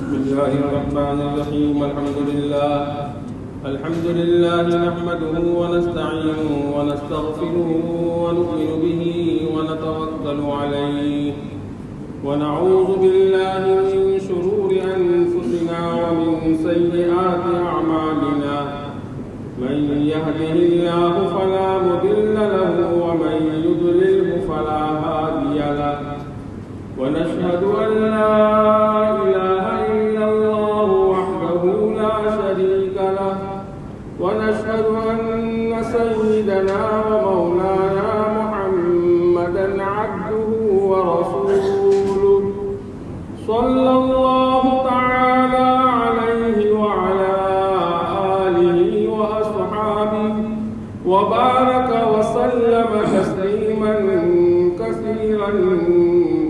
بسم الله الرحمن الرحيم. الحمد لله نحمده ونستعينه ونستغفره ونؤمن به ونتوكل عليه ونعوذ بالله من شرور أنفسنا ومن سيئات أعمالنا. من يهده الله فلا مضل له ومن يضلله فلا هادي له. ونشهد أن لا إله إلا الله وحده لا شريك له. ونشهد أن سيدنا ومولانا محمدا عبده ورسوله صلى الله تعالى عليه وعلى آله وأصحابه وبارك وسلم تسليما كثيرا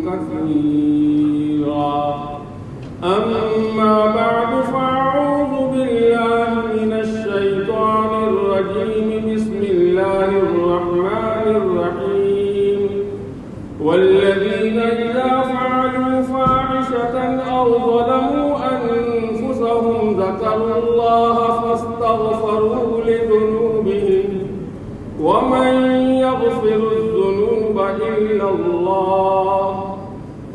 كثيرا. أما بعد فأعوذ بالله من الشيطان الرجيم. بسم الله الرحمن الرحيم. والذين إذا فعلوا فاحشة أو ظلموا أنفسهم ذكروا الله فاستغفروا لذنوبهم ومن يغفر الذنوب إلا الله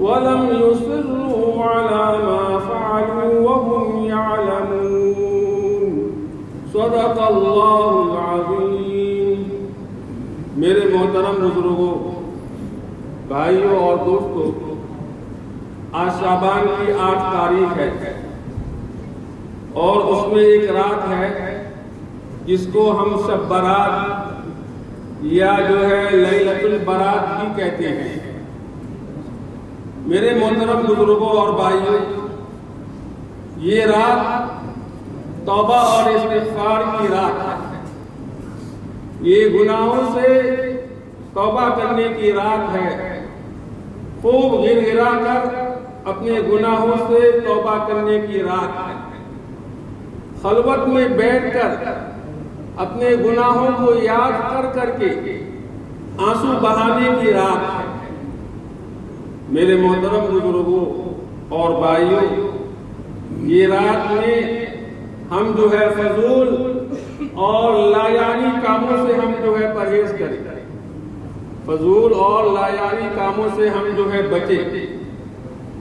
ولم يصروا على ما فعلوا وهم يعلمون. صدق اللہ العظیم. میرے محترم بزرگوں، بھائیوں اور دوستوں، آج شعبان کی 8 تاریخ ہے اور اس میں ایک رات ہے جس کو ہم شب برات یا جو ہے لیلۃ البرات بھی کہتے ہیں. میرے محترم بزرگوں اور بھائیوں، یہ رات توبہ اور استغفار کی رات ہے. یہ گناہوں سے توبہ کرنے کی رات ہے. خوب گر گرا کر اپنے گناہوں سے توبہ کرنے کی رات ہے. خلوت میں بیٹھ کر اپنے گناہوں کو یاد کر کے آنسو بہانے کی رات ہے. میرے محترم بزرگوں اور بھائیوں، یہ رات میں ہم جو ہے فضول اور لایانی کاموں سے ہم جو ہے پرہیز کریں. فضول اور لایانی کاموں سے ہم جو ہے بچیں.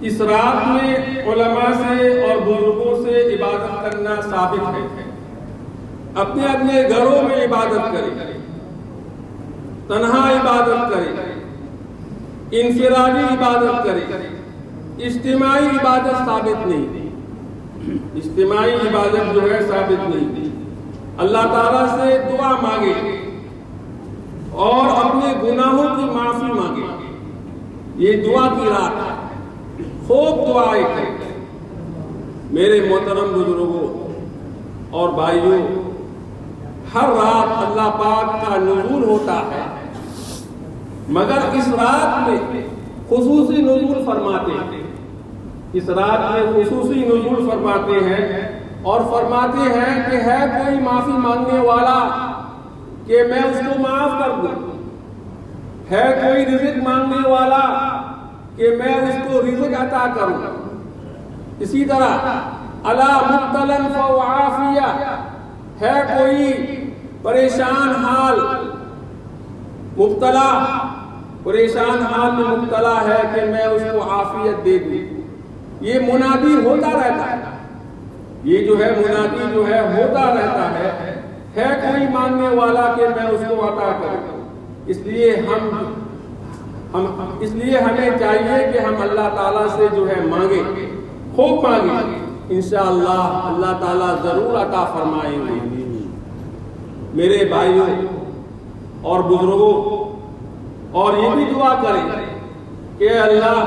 اس رات میں علماء سے اور بزرگوں سے عبادت کرنا ثابت ہے. اپنے اپنے گھروں میں عبادت کریں، تنہا عبادت کریں، انفرادی عبادت کریں. اجتماعی عبادت ثابت نہیں. اجتماعی عبادت جو ہے ثابت نہیں. اللہ تعالیٰ سے دعا مانگے اور اپنے گناہوں کی معافی مانگے. یہ دعا کی رات ہے. خوب دعائیں کریں. میرے محترم بزرگوں اور بھائیوں، ہر رات اللہ پاک کا نزول ہوتا ہے، مگر اس رات میں خصوصی نزول فرماتے ہیں. اس رات میں خصوصی نزول فرماتے ہیں اور فرماتے ہیں کہ ہے کوئی معافی مانگنے والا کہ میں اس کو معاف کر دوں. ہے کوئی رزق مانگنے والا کہ میں اس کو رزق عطا کروں. اسی طرح الا مبتلا فعافیہ، ہے کوئی پریشان حال مبتلا، پریشان حال میں مبتلا ہے کہ میں اس کو عافیت دے دوں. یہ منادی ہوتا رہتا ہے. یہ جو ہے منادی جو ہے ہوتا رہتا ہے کوئی مانگنے والا کہ میں اس کو عطا کروں. اس لیے ہمیں چاہیے کہ ہم اللہ تعالیٰ سے جو ہے مانگیں، خوب مانگیں. انشاءاللہ اللہ تعالیٰ ضرور عطا فرمائیں گے. میرے بھائیوں اور بزرگوں، اور یہ بھی دعا کریں کہ اللہ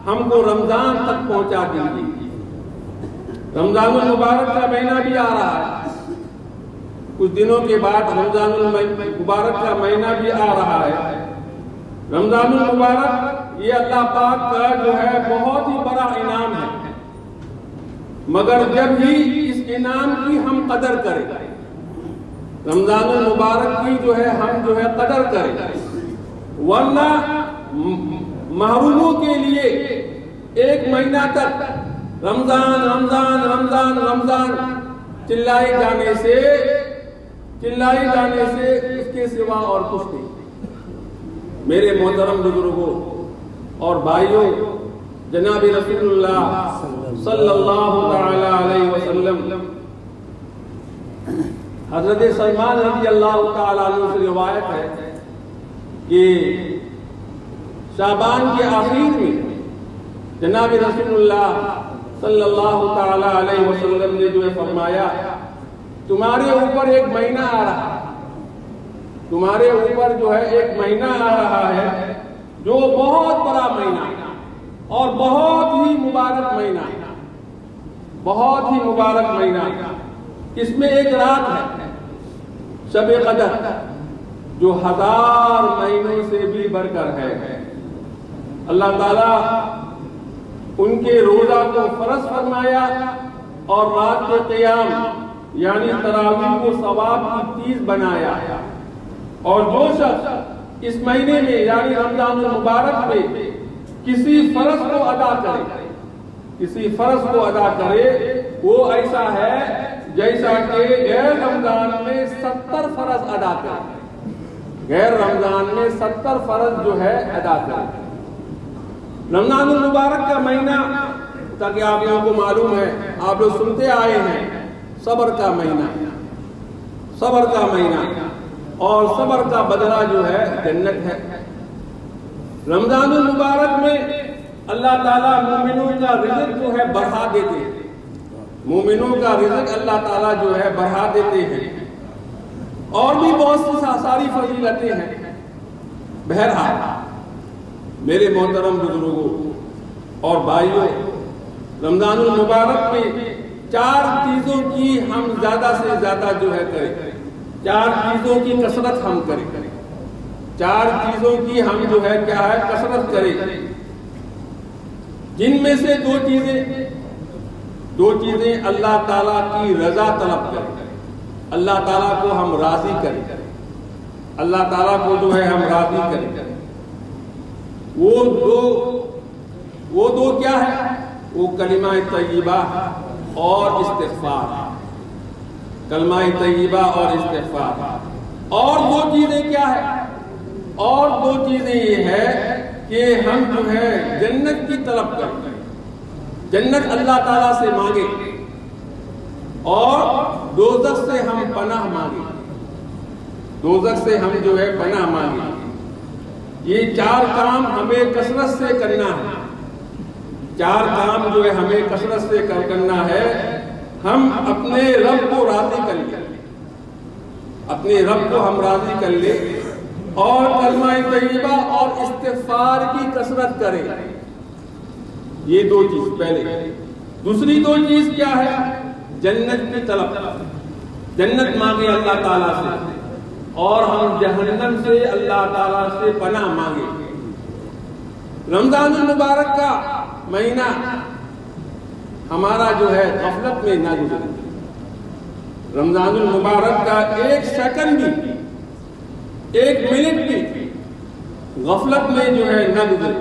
ہم کو رمضان تک پہنچا دیجیے. رمضان المبارک کا مہینہ بھی آ رہا ہے. کچھ دنوں کے بعد رمضان المبارک کا مہینہ بھی آ رہا ہے. رمضان المبارک یہ اللہ پاک کا جو ہے بہت ہی بڑا انعام ہے، مگر جب ہی اس انعام کی ہم قدر کریں، رمضان المبارک کی جو ہے ہم جو ہے قدر کریں، ورنہ محروموں کے لیے ایک مہینہ تک رمضان رمضان رمضان رمضان چلائی جانے سے اس کے سوا اور کچھ نہیں۔ میرے محترم بزرگوں اور بھائیوں، جناب رسول اللہ صلی اللہ تعالی علیہ وسلم، حضرت سلمان رضی اللہ تعالی عنہ سے روایت ہے کہ شعبان کے آخر میں جناب رسول اللہ صلی اللہ تعالی علیہ وسلم نے جو ہے فرمایا، تمہارے اوپر ایک مہینہ آ رہا ہے، تمہارے اوپر جو ہے ایک مہینہ آ رہا ہے جو بہت بڑا مہینہ اور بہت ہی مبارک مہینہ، بہت ہی مبارک مہینہ۔ اس میں ایک رات ہے شب قدر جو 1000 مہینوں سے بھی بڑھ کر ہے۔ اللہ تعالیٰ ان کے روزہ کو فرض فرمایا اور رات کے قیام یعنی تراویح کو ثواب کی چیز بنایا، اور جو شخص اس مہینے میں یعنی رمضان المبارک میں کسی فرض کو ادا کرے وہ ایسا ہے جیسا کہ غیر رمضان میں 70 فرض ادا کرے، غیر رمضان میں 70 فرض جو ہے ادا کرے۔ رمضان المبارک کا مہینہ، تاکہ آپ لوگوں کو معلوم ہے، آپ لوگ سنتے آئے ہیں، صبر کا مہینہ، صبر کا مہینہ، اور صبر کا بدلہ جو ہے جنت ہے۔ رمضان المبارک میں اللہ تعالیٰ مومنوں کا رزق جو ہے بڑھا دیتے ہیں، مومنوں کا رزق اللہ تعالیٰ جو ہے بڑھا دیتے ہیں، اور بھی بہت سی ساری فضیلتیں ہیں۔ بہرحال میرے محترم بزرگوں اور بھائیوں، رمضان المبارک میں 4 چیزوں کی ہم زیادہ سے زیادہ جو ہے کریں، 4 چیزوں کی کثرت ہم کریں، 4 چیزوں کی ہم جو ہے کیا ہے کثرت کریں، جن میں سے 2 چیزیں اللہ تعالیٰ کی رضا طلب کریں، اللہ تعالیٰ کو ہم راضی کریں، اللہ تعالیٰ کو جو ہے ہم راضی کریں۔ وہ دو کیا ہے؟ وہ کلمہ طیبہ اور استغفار، کلمہ طیبہ اور استغفار۔ اور 2 چیزیں کیا ہے؟ اور 2 چیزیں یہ ہے کہ ہم جو ہے جنت کی طلب کریں، جنت اللہ تعالیٰ سے مانگے، اور دوزخ سے ہم پناہ مانگے، دوزخ سے ہم جو ہے پناہ مانگے۔ یہ 4 کام ہمیں کثرت سے کرنا ہے، 4 کام جو ہے ہمیں کثرت سے کرنا ہے۔ ہم اپنے رب کو راضی کر لیں، اپنے رب کو ہم راضی کر لیں، اور کلمہ طیبہ اور استغفار کی کثرت کریں۔ یہ 2 چیز پہلے۔ دوسری 2 چیز کیا ہے؟ جنت کی طلب، جنت مانگے اللہ تعالیٰ سے، اور ہم جہنم سے اللہ تعالیٰ سے پناہ مانگے۔ رمضان المبارک کا مہینہ ہمارا جو ہے غفلت میں نہ گزرے، رمضان المبارک کا 1 سیکنڈ بھی، 1 منٹ بھی غفلت میں جو ہے نہ گزرے،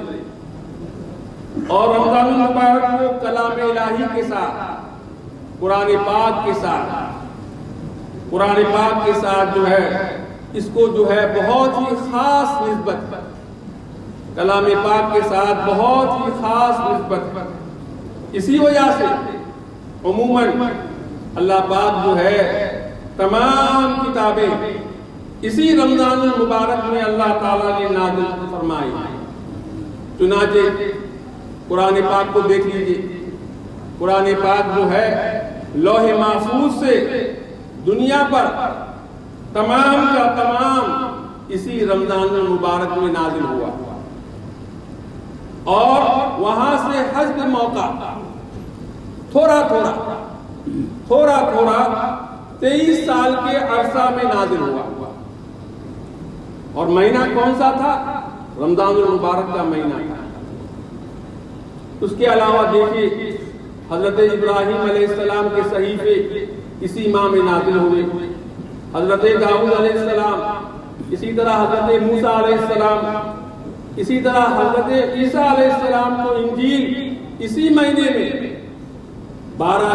اور رمضان المبارک کو کلام الہی کے ساتھ، قرآن پاک کے ساتھ جو ہے اس کو جو ہے بہت ہی خاص نسبت، کلام پاک کے ساتھ بہت ہی خاص نسبت۔ اسی وجہ سے عموماً اللہ پاک جو ہے تمام کتابیں اسی رمضان المبارک میں اللہ تعالیٰ نے نازل فرمائی۔ چنانچہ قرآن پاک کو دیکھ لیجئے، قرآن پاک جو ہے لوح محفوظ سے دنیا پر تمام کا تمام اسی رمضان المبارک میں نازل ہوا، اور وہاں سے حسب موقع تھوڑا تھوڑا 23 سال کے عرصہ میں نازل ہوا، اور مہینہ کون سا تھا؟ رمضان المبارک کا مہینہ تھا۔ اس کے علاوہ دیکھیے حضرت ابراہیم علیہ السلام کے صحیفے اسی ماہ میں نازل ہوئے، حضرت داؤد علیہ السلام، اسی طرح حضرت موسیٰ علیہ السلام، اسی طرح حضرت عیسیٰ علیہ السلام کو انجیل اسی مہینے میں 12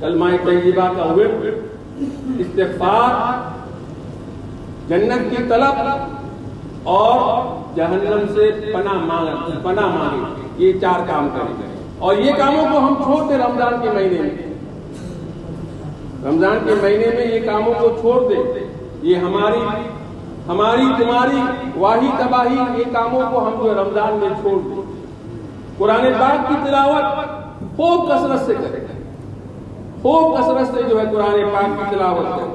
کلمہ طیبہ کا ورد، استغفار، جنت کی طلب اور جہنم سے پناہ مانگے، یہ 4 کام کریں. اور یہ کاموں کو ہم چھوڑ دیں رمضان کے مہینے میں. رمضان کے مہینے میں یہ کاموں کو چھوڑ دیں. یہ ہماری تمہاری واہی تباہی، یہ کاموں کو ہم جو رمضان میں چھوڑ دیں. قرآن پاک کی تلاوت خوب کثرت سے کریں، خوب کثرت سے جو ہے قرآن پاک کی تلاوت کریں.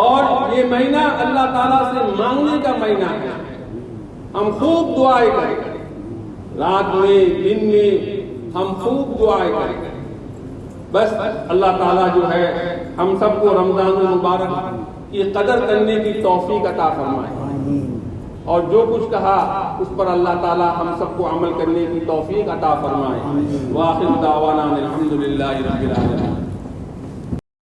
اور یہ مہینہ اللہ تعالیٰ سے مانگنے کا مہینہ ہے. ہم خوب دعائیں کریں، رات میں دن میں ہم خوب دعائیں کریں. بس اللہ تعالیٰ جو ہے ہم سب کو رمضان المبارک کی قدر کرنے کی توفیق عطا فرمائے، اور جو کچھ کہا اس پر اللہ تعالیٰ ہم سب کو عمل کرنے کی توفیق عطا فرمائے. وآخر دعوانا الحمدللہ رب العالمین.